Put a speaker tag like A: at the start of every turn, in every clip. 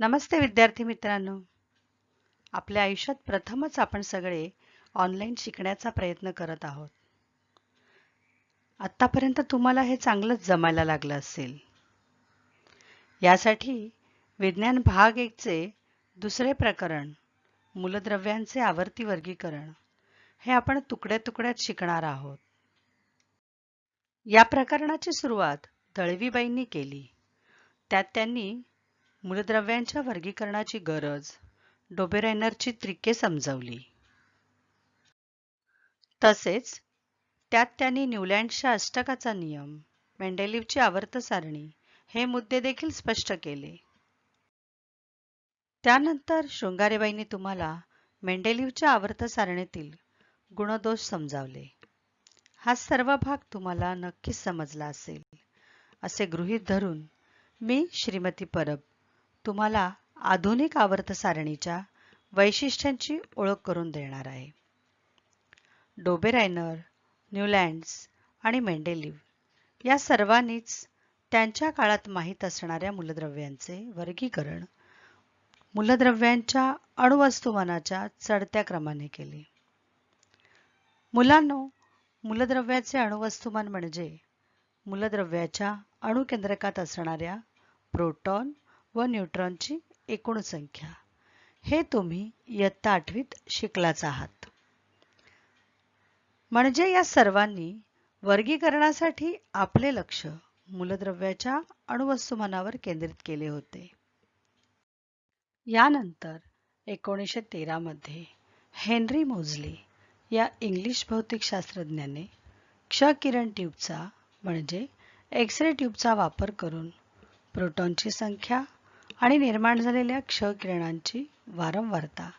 A: नमस्ते विद्यार्थी मित्रांनो. आपल्या आयुष्यात प्रथमच आपण सगळे ऑनलाईन शिकण्याचा प्रयत्न करत आहोत. आतापर्यंत तुम्हाला हे चांगलंच जमायला लागलं असेल. यासाठी विज्ञान भाग 1 चे दुसरे प्रकरण मूलद्रव्यांचे आवर्ती वर्गीकरण हे आपण तुकड्या-तुकड्यात शिकणार आहोत. या प्रकरणाची सुरुवात दळवीबाईंनी केली. त्यात त्यांनी मूलद्रव्यांच्या वर्गीकरणाची गरज, डोबेरायनरची त्रिके समजावली. तसेच त्यात त्यांनी न्यूलँडच्या अष्टकाचा नियम, मेंडेलीवची आवर्त सारणी हे मुद्दे देखील स्पष्ट केले. त्यानंतर शृंगारेबाईंनी तुम्हाला मेंडेलीवच्या आवर्त सारणीतील गुणदोष समजावले. हा सर्व भाग तुम्हाला नक्कीच समजला असेल असे गृहीत धरून मी श्रीमती परब तुम्हाला आधुनिक आवर्त सारणीच्या वैशिष्ट्यांची ओळख करून देणार आहे. डोबेरायनर, न्यूलँड्स आणि मेंडेलीव या सर्वांनीच त्यांच्या काळात माहीत असणाऱ्या मूलद्रव्यांचे वर्गीकरण मूलद्रव्यांच्या अणुवस्तुमानाच्या चढत्या क्रमाने केले. मुलांनो, मूलद्रव्याचे अणुवस्तुमान म्हणजे मूलद्रव्याच्या अणुकेंद्रकात असणाऱ्या प्रोटॉन व न्यूट्रॉनची एकूण संख्या. हे तुम्ही इयत्ता 8वीत शिकलाच आहात. म्हणजे या सर्वांनी वर्गीकरणासाठी आपले लक्ष मूलद्रव्याच्या अणुवस्तुमानावर केंद्रित केले होते. यानंतर 1913 मध्ये हेनरी मोझली या इंग्लिश भौतिकशास्त्रज्ञाने क्ष किरण ट्यूबचा म्हणजे एक्स-रे ट्यूबचा वापर करून प्रोटॉनची संख्या आणि निर्माण झालेल्या क्ष किरणांची वारंवारता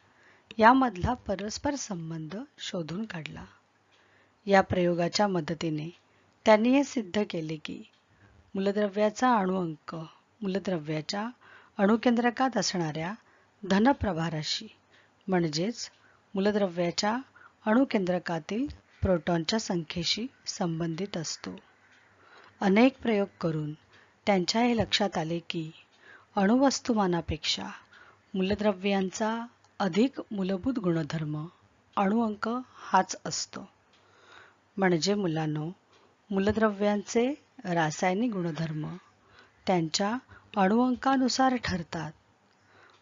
A: यामधला परस्पर संबंध शोधून काढला. या प्रयोगाच्या मदतीने त्यांनी हे सिद्ध केले की मूलद्रव्याचा अणुअंक मूलद्रव्याच्या अणुकेंद्रकात असणाऱ्या धनप्रभाराशी म्हणजेच मूलद्रव्याच्या अणुकेंद्रकातील प्रोटॉनच्या संख्येशी संबंधित असतो. अनेक प्रयोग करून त्यांच्या हे लक्षात आले की अणुवस्तुमानापेक्षा मूलद्रव्यांचा अधिक मूलभूत गुणधर्म अणुअंक हाच असतो. म्हणजे मुलांनो, मूलद्रव्यांचे रासायनिक गुणधर्म त्यांच्या अणुअंकानुसार ठरतात.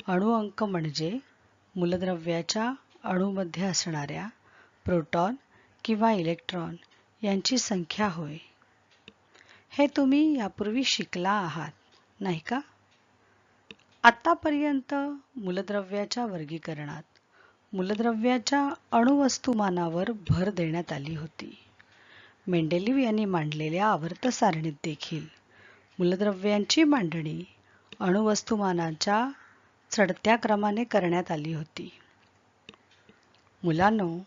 A: अणुअंक म्हणजे मूलद्रव्याच्या अणूमध्ये असणाऱ्या प्रोटॉन किंवा इलेक्ट्रॉन यांची संख्या होय. हे तुम्ही यापूर्वी शिकला आहात, नाही का? आतापर्यंत मूलद्रव्याच्या वर्गीकरणात मूलद्रव्याच्या अणुवस्तुमानावर भर देण्यात आली होती. मेंडेलीव यांनी मांडलेल्या आवर्त सारणीत देखील मूलद्रव्यांची मांडणी अणुवस्तुमानाच्या चढत्या क्रमाने करण्यात आली होती. मुलांनो,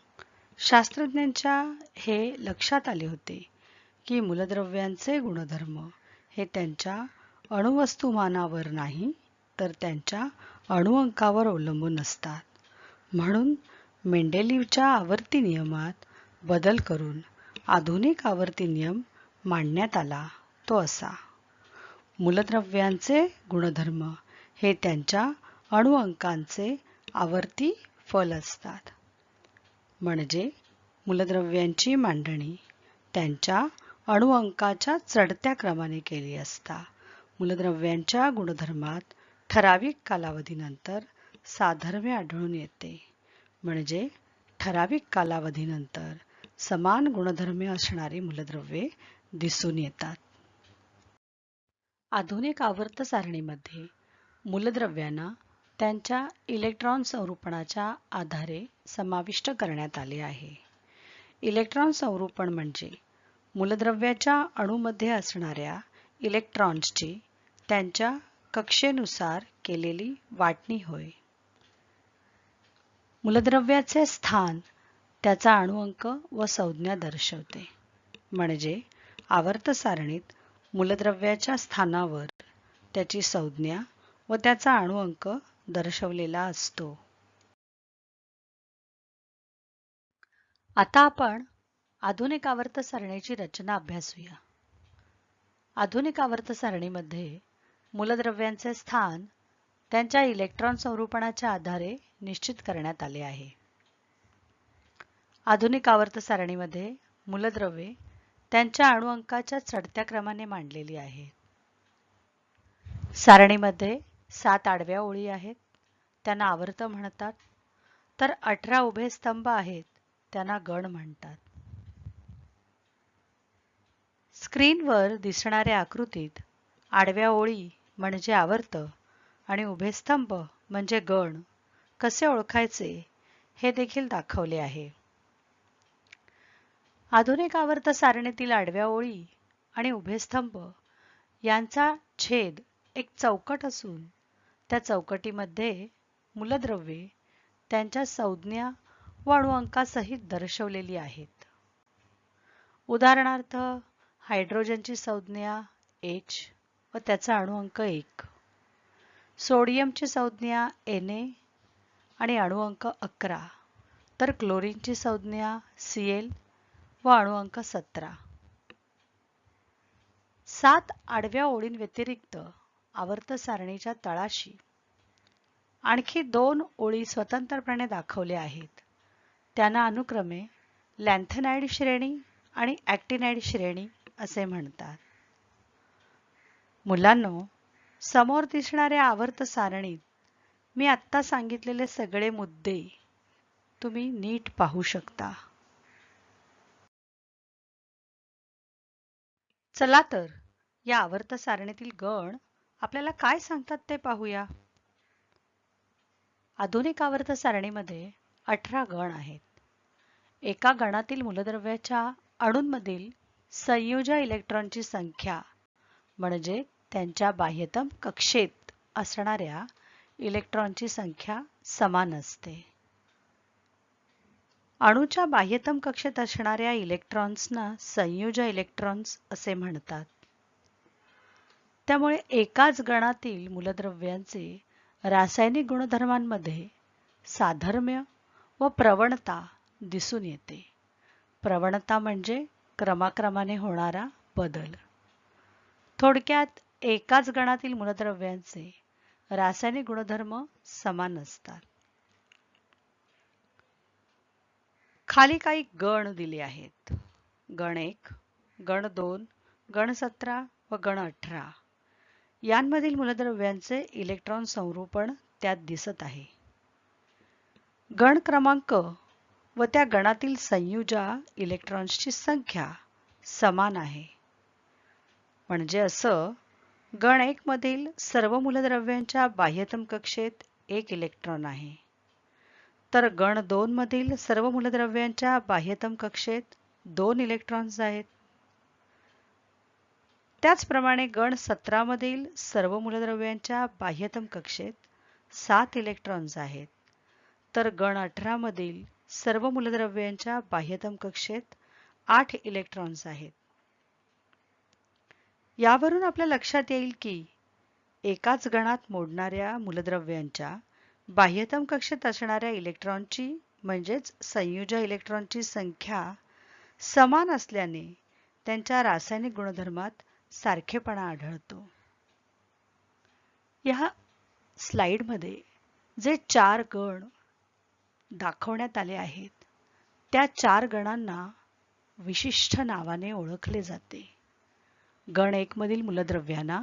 A: शास्त्रज्ञांच्या हे लक्षात आले होते की मूलद्रव्यांचे गुणधर्म हे त्यांच्या अणुवस्तुमानावर नाही तर त्यांच्या अणुअंकावर अवलंबून असतात. म्हणून मेंडेलीवच्या आवर्ती नियमात बदल करून आधुनिक आवर्ती नियम मांडण्यात आला. तो असा: मूलद्रव्यांचे गुणधर्म हे त्यांच्या अणुअंकांचे आवर्ती फल असतात. म्हणजे मूलद्रव्यांची मांडणी त्यांच्या अणुअंकाच्या चढत्या क्रमाने केली असता मूलद्रव्यांच्या गुणधर्मात ठराविक कालावधीनंतर साधर्म्य आढळून येते. म्हणजे ठराविक कालावधीनंतर समान गुणधर्मे असणारी मूलद्रव्ये दिसून येतात. आधुनिक आवर्त सारणीमध्ये मूलद्रव्यांना त्यांच्या इलेक्ट्रॉन संरूपणाच्या आधारे समाविष्ट करण्यात आले आहे. इलेक्ट्रॉन संरूपण म्हणजे मूलद्रव्याच्या अणूमध्ये असणाऱ्या इलेक्ट्रॉन्सची त्यांच्या कक्षेनुसार केलेली वाटणी होय. मूलद्रव्याचे स्थान त्याचा अणुअंक व संज्ञा दर्शवते. म्हणजे आवर्त सारणीत मूलद्रव्याच्या स्थानावर त्याची संज्ञा व त्याचा अणुअंक दर्शवलेला असतो. आता आपण आधुनिक आवर्त सारणीची रचना अभ्यासूया. आधुनिक आवर्त सारणीमध्ये मूलद्रव्यांचे स्थान त्यांच्या इलेक्ट्रॉन संरूपणाच्या आधारे निश्चित करण्यात आले आहे. आधुनिक आवर्त सारणीमध्ये मूलद्रव्ये त्यांच्या अणुअंकाच्या चढत्या क्रमाने मांडलेली आहेत. सारणीमध्ये 7 आडव्या ओळी आहेत, त्यांना आवर्त म्हणतात, तर 18 उभे स्तंभ आहेत, त्यांना गण म्हणतात. स्क्रीनवर दिसणाऱ्या आकृतीत आडव्या ओळी म्हणजे आवर्त आणि उभे स्तंभ म्हणजे गण कसे ओळखायचे हे देखील दाखवले आहे. आधुनिक आवर्त सारणीतील आडव्या ओळी आणि उभे स्तंभ यांचा छेद एक चौकट असून त्या चौकटीमध्ये मूलद्रव्ये त्यांच्या संज्ञा व अणुअंकासहित दर्शवलेली आहेत. उदाहरणार्थ हायड्रोजनची संज्ञा H व त्याचा अणुअंक 1, सोडियमची संज्ञा Na आणि अणुअंक 11, तर क्लोरीनची संज्ञा Cl व अणुअंक 17. 7 आडव्या ओळींव्यतिरिक्त आवर्त सारणीच्या तळाशी आणखी 2 ओळी स्वतंत्रपणे दाखवल्या आहेत. त्यांना अनुक्रमे लॅन्थेनाइड श्रेणी आणि ॲक्टिनाइड श्रेणी असे म्हणतात. मुलांनो, समोर दिसणाऱ्या आवर्त सारणीत मी आत्ता सांगितलेले सगळे मुद्दे तुम्ही नीट पाहू शकता. चला तर या आवर्त सारणीतील गण आपल्याला काय सांगतात ते पाहूया. आधुनिक आवर्त सारणीमध्ये 18 गण आहेत. एका गणातील मूलद्रव्याच्या अणूंमधील संयोजी इलेक्ट्रॉनची संख्या म्हणजे त्यांच्या बाह्यतम कक्षेत असणाऱ्या इलेक्ट्रॉनची संख्या समान असते. अणूच्या बाह्यतम कक्षेत असणाऱ्या इलेक्ट्रॉन्सना संयोजी इलेक्ट्रॉन्स असे म्हणतात. त्यामुळे एकाच गणातील मूलद्रव्यांचे रासायनिक गुणधर्मांमध्ये साधर्म्य व प्रवणता दिसून येते. प्रवणता म्हणजे क्रमाक्रमाने होणारा बदल. थोडक्यात एकाच गणातील मूलद्रव्यांचे रासायनिक गुणधर्म समान असतात. खाली काही गण दिले आहेत. गण 1, गण 2, गण 17 व गण 18 यांमधील मूलद्रव्यांचे इलेक्ट्रॉन संरूपण त्यात दिसत आहे. गण क्रमांक व त्या गणातील संयुजा इलेक्ट्रॉन्सची संख्या समान आहे. म्हणजे असं गण 1 मधील सर्व मूलद्रव्यांच्या बाह्यतम कक्षेत 1 इलेक्ट्रॉन आहे, तर गण 2 मधील सर्व मूलद्रव्यांच्या बाह्यतम कक्षेत 2 इलेक्ट्रॉन्स आहेत. त्याचप्रमाणे गण 17 मधील सर्व मूलद्रव्यांच्या बाह्यतम कक्षेत 7 इलेक्ट्रॉन्स आहेत, तर गण 18 मधील सर्व मूलद्रव्यांच्या बाह्यतम कक्षेत 8 इलेक्ट्रॉन्स आहेत. यावरून आपल्या लक्षात येईल की एकाच गणात मोडणाऱ्या मूलद्रव्यांच्या बाह्यतम कक्षेत असणाऱ्या इलेक्ट्रॉनची म्हणजेच संयुजा इलेक्ट्रॉनची संख्या समान असल्याने त्यांच्या रासायनिक गुणधर्मात सारखेपणा आढळतो. या स्लाइडमध्ये जे 4 गण दाखवण्यात आले आहेत त्या 4 गणांना विशिष्ट नावाने ओळखले जाते. गण 1 मधील मूलद्रव्यांना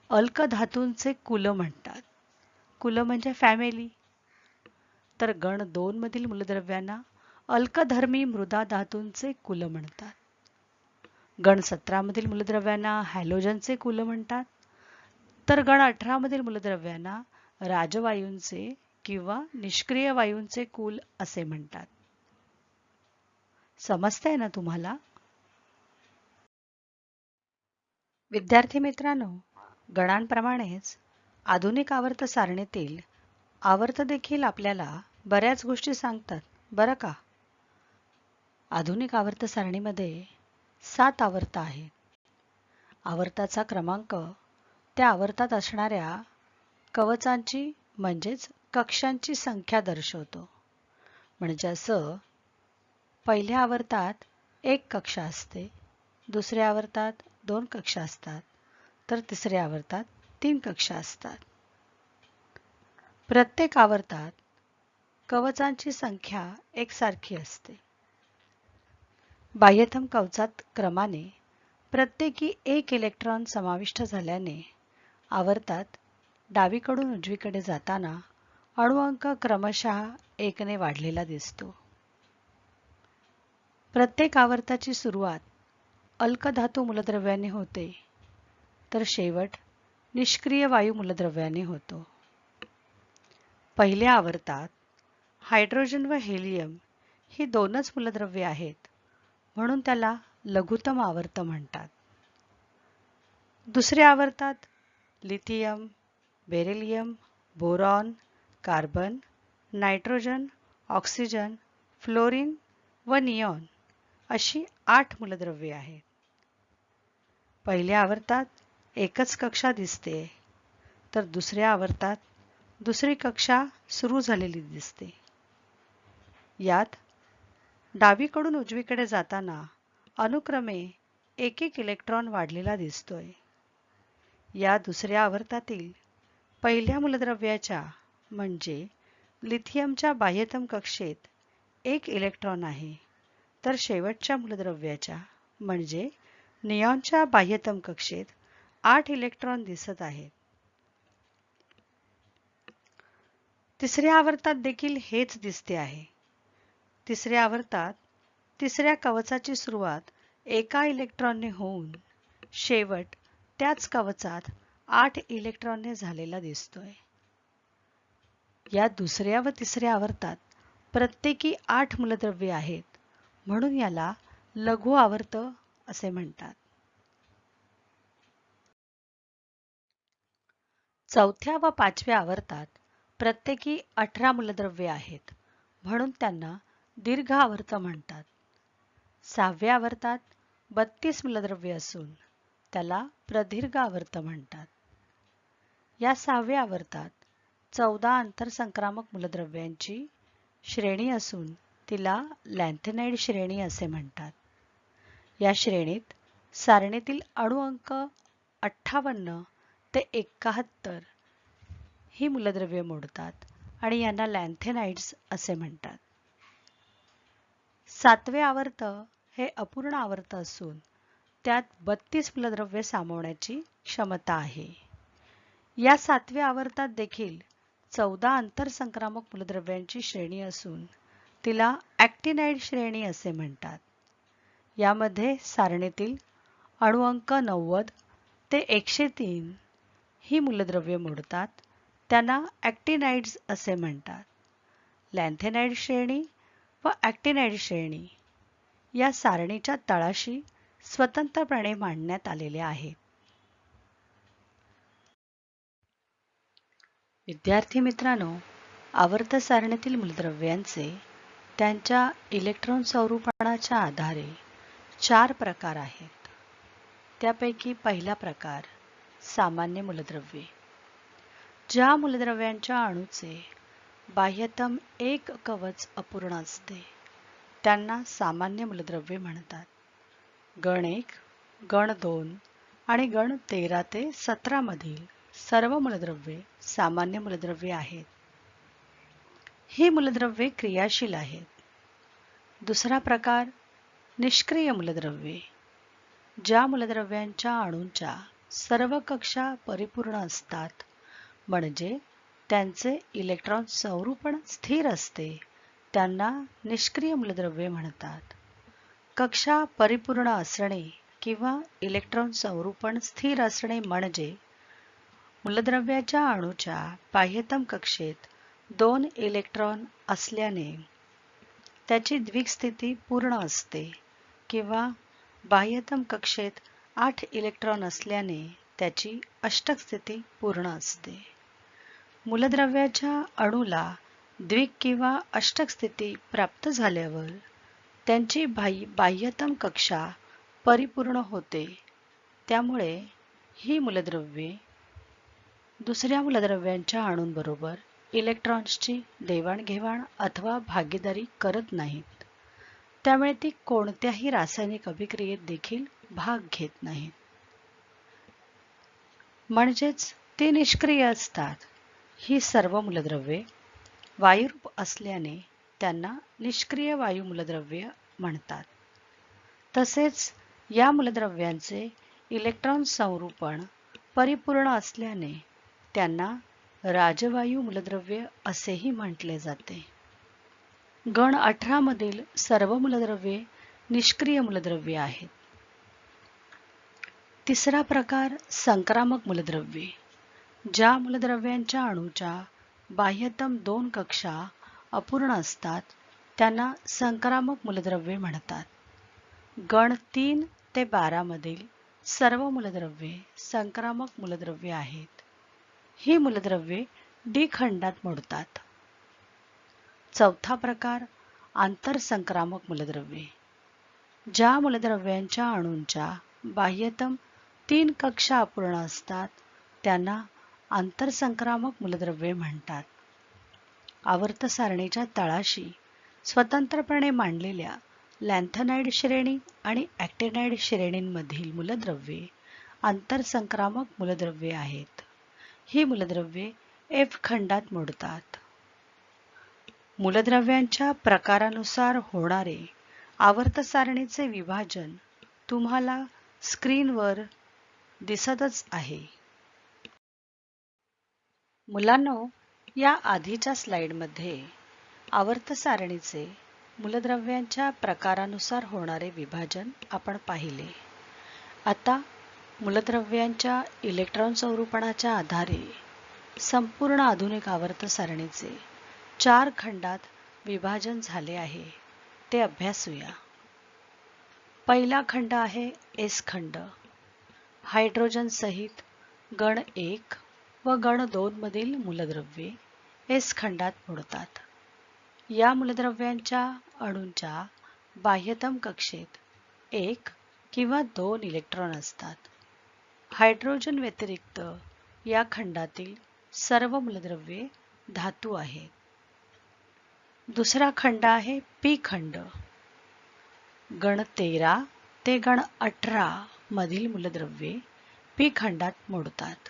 A: अल्कधातूंचे कुल म्हणतात. कुल म्हणजे फॅमिली. तर गण 2 मधील मूलद्रव्यांना अल्कधर्मी मृदा धातूंचे कुल म्हणतात. गण 17 मधील मूलद्रव्यांना हॅलोजनचे कुल म्हणतात. तर गण 18 मधील मूलद्रव्यांना राजवायूंचे किंवा निष्क्रिय वायूंचे कुल असे म्हणतात. समजतंय ना तुम्हाला? विद्यार्थी मित्रांनो, गणांप्रमाणेच आधुनिक आवर्त सारणीतील आवर्त देखील आपल्याला बऱ्याच गोष्टी सांगतात बरं का. आधुनिक आवर्त सारणीमध्ये 7 आवर्त आहेत. आवर्ताचा क्रमांक त्या आवर्तात असणाऱ्या कवचांची म्हणजेच कक्षांची संख्या दर्शवतो. म्हणजे असं पहिल्या आवर्तात 1 कक्षा असते, दुसऱ्या आवर्तात 2 कक्षा असतात, तर तिसऱ्या आवर्तात 3 कक्षा असतात. प्रत्येक आवर्तात कवचांची संख्या एकसारखी असते. बाह्यतम कवचात क्रमाने प्रत्येकी एक इलेक्ट्रॉन समाविष्ट झाल्याने आवर्तात डावीकडून उजवीकडे जाताना अणुअंक क्रमशः 1 ने वाढलेला दिसतो. प्रत्येक आवर्ताची सुरुवात अल्कधातू मूलद्रव्याने होते, तर शेवट निष्क्रिय वायू मूलद्रव्याने होतो. पहिल्या आवर्तात हायड्रोजन व हेलियम ही दोनच मूलद्रव्ये आहेत, म्हणून त्याला लघुतम आवर्त म्हणतात. दुसऱ्या आवर्तात lithium, beryllium, boron, carbon, nitrogen, oxygen, fluorine व निऑन अशी 8 मूलद्रव्ये आहेत. पहिल्या आवर्तात एकच कक्षा दिसते, तर दुसऱ्या आवर्तात दुसरी कक्षा सुरू झालेली दिसते. यात डावीकडून उजवीकडे जाताना अनुक्रमे एक इलेक्ट्रॉन वाढलेला दिसतोय. या दुसऱ्या आवर्तातील पहिल्या मूलद्रव्याच्या म्हणजे लिथियमच्या बाह्यतम कक्षेत 1 इलेक्ट्रॉन आहे, तर शेवटच्या मूलद्रव्याच्या म्हणजे निऑनच्या बाह्यतम कक्षेत 8 इलेक्ट्रॉन दिसत आहेत. तिसऱ्या आवर्तात देखील हेच दिसते आहे. तिसऱ्या आवर्तात तिसऱ्या कवचाची सुरुवात एका इलेक्ट्रॉनने होऊन शेवट त्याच कवचात 8 इलेक्ट्रॉनने झालेला दिसतोय. या दुसऱ्या व तिसऱ्या आवर्तात प्रत्येकी 8 मूलद्रव्ये आहेत, म्हणून याला लघु आवर्त असे म्हणतात. चौथ्या व पाचव्या आवर्तात प्रत्येकी 18 मूलद्रव्ये आहेत, म्हणून त्यांना दीर्घ आवर्त म्हणतात. सहाव्या आवर्तात 32 मूलद्रव्ये असून त्याला प्रदीर्घ आवर्त म्हणतात. या सहाव्या आवर्तात 14 आंतरसंक्रामक मूलद्रव्यांची श्रेणी असून तिला लॅन्थेनाइड श्रेणी असे म्हणतात. या श्रेणीत सारणीतील अणुअंक 58 ते 71 ही मूलद्रव्ये मोडतात आणि यांना लॅन्थेनाइड्स असे म्हणतात. सातवे आवर्त हे अपूर्ण आवर्त असून त्यात 32 मूलद्रव्ये सामावण्याची क्षमता आहे. या सातव्या आवर्तात देखील 14 आंतरसंक्रामक मूलद्रव्यांची श्रेणी असून तिला ॲक्टिनाइड श्रेणी असे म्हणतात. यामध्ये सारणीतील अणुअंक 90 ते 103 ही मूलद्रव्ये मोडतात, त्यांना ॲक्टिनाइड्स असे म्हणतात. लॅन्थेनाइड श्रेणी व ॲक्टिनाइड श्रेणी या सारणीच्या तळाशी स्वतंत्रपणे मांडण्यात आलेल्या आहेत. विद्यार्थी मित्रांनो, आवर्त सारणीतील मूलद्रव्यांचे त्यांच्या इलेक्ट्रॉन स्वरूपणाच्या आधारे 4 प्रकार आहेत. त्यापैकी पहिला प्रकार सामान्य मूलद्रव्ये. ज्या मूलद्रव्यांच्या अणूचे बाह्यतम एक कवच अपूर्ण असते त्यांना सामान्य मूलद्रव्ये म्हणतात. गण 1, गण 2 आणि गण 13 ते 17 मधील सर्व मूलद्रव्ये सामान्य मूलद्रव्ये आहेत. ही मूलद्रव्ये क्रियाशील आहेत. दुसरा प्रकार निष्क्रिय मूलद्रव्ये. ज्या मूलद्रव्यांच्या अणूंच्या सर्व कक्षा परिपूर्ण असतात म्हणजे त्यांचे इलेक्ट्रॉन स्वरूपण स्थिर असते त्यांना निष्क्रिय मूलद्रव्ये म्हणतात. कक्षा परिपूर्ण असणे किंवा इलेक्ट्रॉन स्वरूपण स्थिर असणे म्हणजे मूलद्रव्याच्या अणूच्या बाह्यतम कक्षेत 2 इलेक्ट्रॉन असल्याने त्याची द्विक स्थिती पूर्ण असते किंवा बाह्यतम कक्षेत 8 इलेक्ट्रॉन असल्याने त्याची अष्टक स्थिती पूर्ण असते. मूलद्रव्याच्या अणूला द्विक किंवा अष्टक स्थिती प्राप्त झाल्यावर त्यांची बाह्यतम कक्षा परिपूर्ण होते. त्यामुळे ही मूलद्रव्ये दुसऱ्या मूलद्रव्यांच्या अणूंबरोबर इलेक्ट्रॉन्सची देवाणघेवाण अथवा भागीदारी करत नाहीत. त्यामुळे ती कोणत्याही रासायनिक अभिक्रियेत देखील भाग घेत नाहीत. म्हणजेच ते निष्क्रिय असतात. ही सर्व मूलद्रव्ये वायुरूप असल्याने त्यांना निष्क्रिय वायू मूलद्रव्ये म्हणतात. तसेच या मूलद्रव्यांचे इलेक्ट्रॉन संरूपण परिपूर्ण असल्याने त्यांना राजवायू मूलद्रव्ये असेही म्हटले जाते. गण 18 मधील सर्व मूलद्रव्ये निष्क्रिय मूलद्रव्ये आहेत. तिसरा प्रकार संक्रामक मूलद्रव्ये. ज्या मूलद्रव्यांच्या अणूच्या बाह्यतम 2 कक्षा अपूर्ण असतात त्यांना संक्रामक मूलद्रव्ये म्हणतात. गण 3 ते 12 मधील सर्व मूलद्रव्ये संक्रामक मूलद्रव्ये आहेत. ही मूलद्रव्ये डी खंडात मोडतात. चौथा प्रकार आंतरसंक्रामक मूलद्रव्ये. ज्या मूलद्रव्यांच्या अणूंच्या बाह्यतम 3 कक्षा अपूर्ण असतात त्यांना आंतरसंक्रामक मूलद्रव्ये म्हणतात. आवर्त सारणीच्या तळाशी स्वतंत्रपणे मांडलेल्या लॅन्थेनाइड श्रेणी आणि ॲक्टिनाइड श्रेणींमधील मूलद्रव्ये आंतरसंक्रामक मूलद्रव्ये आहेत. ही मूलद्रव्ये एफ खंडात मोडतात. मूलद्रव्यांच्या प्रकारानुसार होणारे आवर्त सारणीचे विभाजन तुम्हाला स्क्रीनवर दिसतच आहे. मुलांनो, या आधीच्या स्लाइडमध्ये आवर्त सारणीचे मूलद्रव्यांच्या प्रकारानुसार होणारे विभाजन आपण पाहिले. आता मूलद्रव्यांच्या इलेक्ट्रॉन संरूपणाच्या आधारे संपूर्ण आधुनिक आवर्त सारणीचे 4 खंडात विभाजन झाले आहे ते अभ्यासूया. पहिला खंड आहे एस खंड. हायड्रोजन सहित गण 1 व गण 2 मधील मूलद्रव्ये एस खंडात मोडतात. या मूलद्रव्यांच्या अणूंच्या बाह्यतम कक्षेत 1 किंवा 2 इलेक्ट्रॉन असतात. हायड्रोजन व्यतिरिक्त या खंडातील सर्व मूलद्रव्ये धातू आहेत. दुसरा खंड आहे पी खंड. गण 13 ते गण 18 मधील मूलद्रव्ये पी खंडात मोडतात.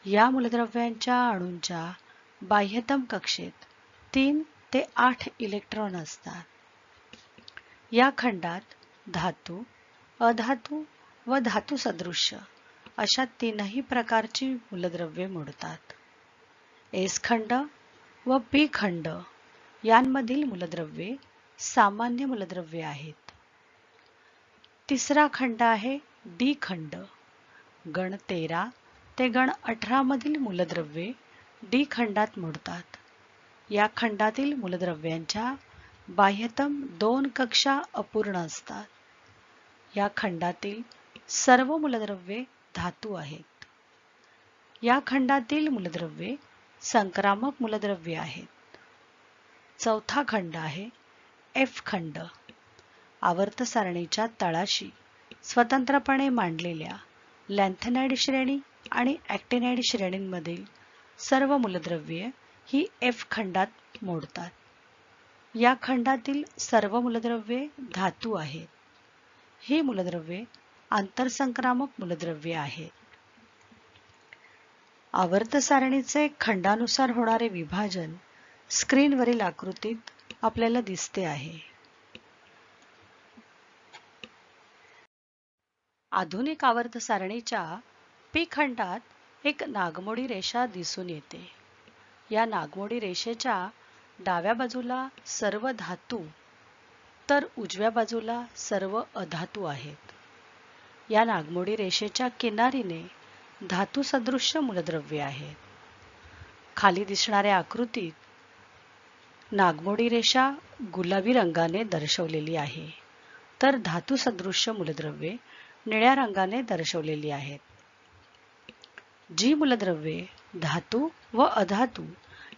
A: या मूलद्रव्यांच्या अणूंच्या बाह्यतम कक्षेत 3 ते 8 इलेक्ट्रॉन असतात. या खंडात धातू, अधातू व धातू सदृश्य अशा 3ही प्रकारची मूलद्रव्ये मोडतात. एस खंड व पी खंड यांमधील मूलद्रव्ये सामान्य मूलद्रव्ये आहेत. तिसरा खंड आहे डी खंड. गण 13 ते गण 18 मधील मूलद्रव्ये डी खंडात मोडतात. या खंडातील मूलद्रव्यांच्या बाह्यतम 2 कक्षा अपूर्ण असतात. या खंडातील सर्व मूलद्रव्ये धातू आहेत. या खंडातील मूलद्रव्ये संक्रामक मूलद्रव्ये आहेत. चौथा खंड आहे एफ खंड. आवर्त सारणीच्या तळाशी स्वतंत्रपणे मांडलेल्या लॅन्थेनाइड श्रेणी आणि ॲक्टिनाइड श्रेणींमधील सर्व मूलद्रव्ये ही एफ खंडात मोडतात. या खंडातील सर्व मूलद्रव्ये धातू आहेत. ही मूलद्रव्ये आंतरसंक्रामक मूलद्रव्ये आहेत. आवर्त सारणीचे खंडानुसार होणारे विभाजन स्क्रीनवरील आकृतीत आपल्याला दिसते आहे. आधुनिक आवर्त सारणीच्या पी खंडात एक नागमोडी रेषा दिसून येते. या नागमोडी रेषेच्या डाव्या बाजूला सर्व धातू तर उजव्या बाजूला सर्व अधातू आहेत. या नागमोडी रेषेच्या किनारीने धातू सदृश्य मूलद्रव्ये आहेत. खाली दिसणाऱ्या आकृतीत नागमोडी रेषा गुलाबी रंगाने दर्शवलेली आहे, तर धातू सदृश्य मूलद्रव्ये निळ्या रंगाने दर्शवलेली आहेत. जी मूलद्रव्ये धातू व अधातू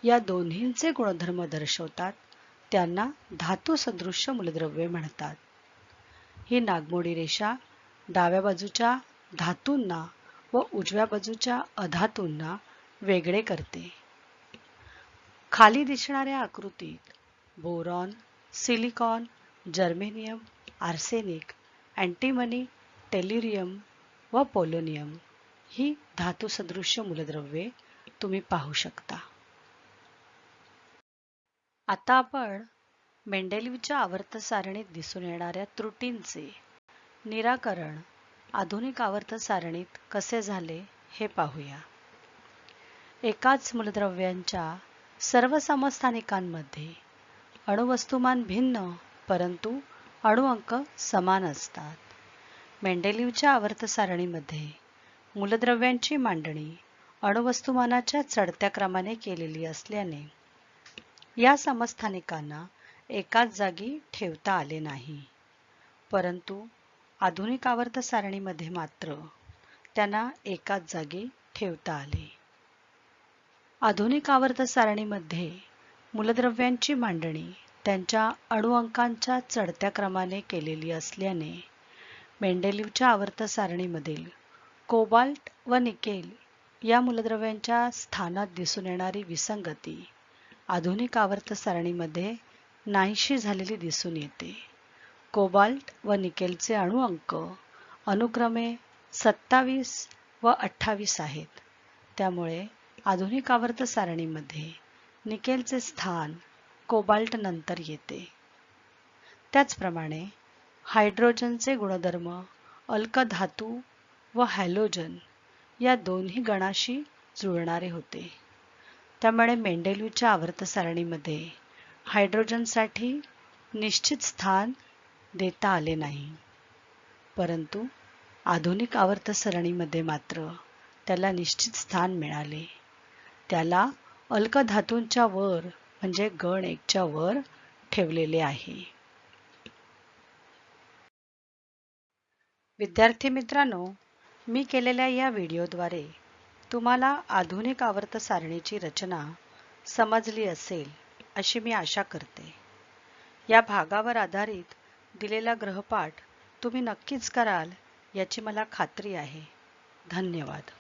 A: या दोन्हींचे गुणधर्म दर्शवतात त्यांना धातू सदृश्य मूलद्रव्ये म्हणतात. ही नागमोडी रेषा डाव्या बाजूच्या धातूंना व उजव्या बाजूच्या अधातूंना वेगळे करते. खाली दिसणाऱ्या आकृतीत boron, silicon, germanium, arsenic, antimony, टेल्युरियम व पोलोनियम ही धातू सदृश्य मूलद्रव्ये तुम्ही पाहू शकता. आता आपण मेंडेलिव्हच्या आवर्त सारणीत दिसून येणाऱ्या त्रुटींचे निराकरण आधुनिक आवर्त सारणीत कसे झाले हे पाहूया. एकाच मूलद्रव्यांच्या सर्व समस्थानिकांमध्ये अणुवस्तुमान भिन्न परंतु अणुअंक समान असतात. मेंडेलिव्हच्या आवर्त सारणीमध्ये मूलद्रव्यांची मांडणी अणुवस्तुमानाच्या चढत्या क्रमाने केलेली असल्याने या समस्थानिकांना एकाच जागी ठेवता आले नाही, परंतु आधुनिक आवर्त सारणीमध्ये मात्र त्यांना एकाच जागी ठेवता आले. आधुनिक आवर्त सारणीमध्ये मूलद्रव्यांची मांडणी त्यांच्या अणुअंकांच्या चढत्या क्रमाने केलेली असल्याने मेंडेलिव्हच्या आवर्त सारणीमधील कोबाल्ट व निकेल या मूलद्रव्यांच्या स्थानात दिसून येणारी विसंगती आधुनिक आवर्त सारणीमध्ये नाहीशी झालेली दिसून येते. कोबाल्ट व निकेलचे अणुअंक अनुक्रमे 27 व 28 आहेत. त्यामुळे आधुनिक आवर्त सारणीमध्ये निकेलचे स्थान कोबाल्ट नंतर येते. त्याचप्रमाणे हायड्रोजनचे गुणधर्म अल्कधातू व हॅलोजन या दोन्ही गणाशी जुळणारे होते. त्यामुळे मेंडेलिव्हच्या आवर्त सारणीमध्ये हायड्रोजनसाठी निश्चित स्थान देता आले नाही, परंतु आधुनिक आवर्त सारणीमध्ये मात्र त्याला निश्चित स्थान मिळाले. त्याला अल्कधातूंच्या वर म्हणजे गण 1 च्या वर ठेवलेले आहे. विद्यार्थी मित्रांनो, मी केलेल्या या व्हिडिओद्वारे तुम्हाला आधुनिक आवर्त सारणीची रचना समजली असेल अशी मी आशा करते. या भागावर आधारित दिलेला गृहपाठ तुम्ही नक्कीच कराल याची मला खात्री आहे. धन्यवाद.